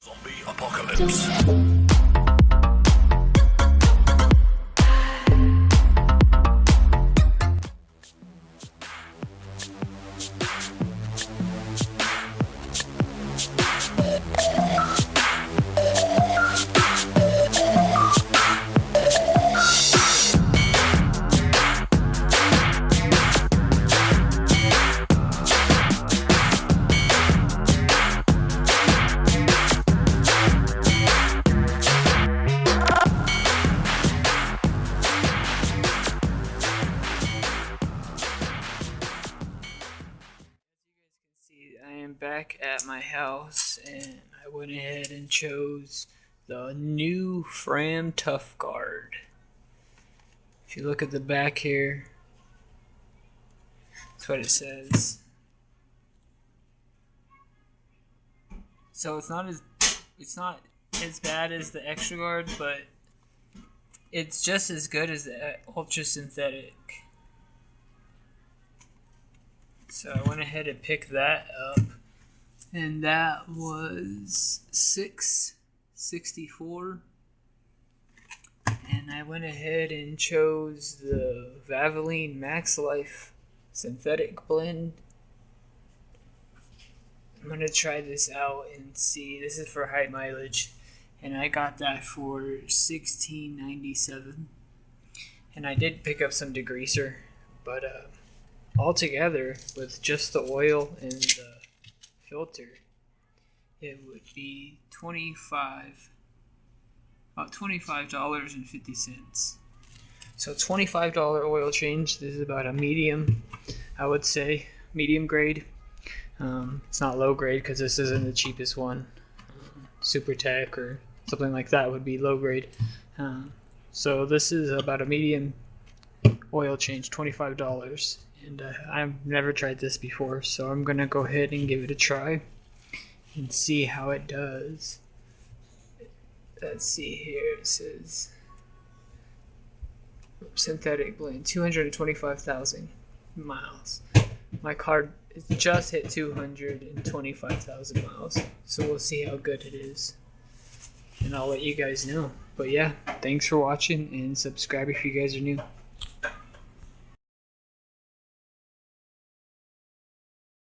Zombie apocalypse. I am back at my house and I went ahead and chose the new Fram Tough Guard. If you look at the back here, that's what it says. So it's not as bad as the Extra Guard, but it's just as good as the Ultra Synthetic. So I went ahead and picked that up, and that was $6.64. And I went ahead and chose the VALVOLINE Max Life Synthetic Blend. I'm gonna try this out and see. This is for high mileage, and I got that for $16.97. And I did pick up some degreaser, but altogether, with just the oil and the filter, it would be about $25.50. So $25 oil change. This is about a medium, I would say, medium grade. It's not low grade because this isn't the cheapest one. Super Tech or something like that would be low grade. So this is about a medium oil change, $25. And I've never tried this before, so I'm going to go ahead and give it a try and see how it does. Let's see here. It says synthetic blend, 225,000 miles. My car just hit 225,000 miles, so we'll see how good it is. And I'll let you guys know. But yeah, thanks for watching and subscribe if you guys are new.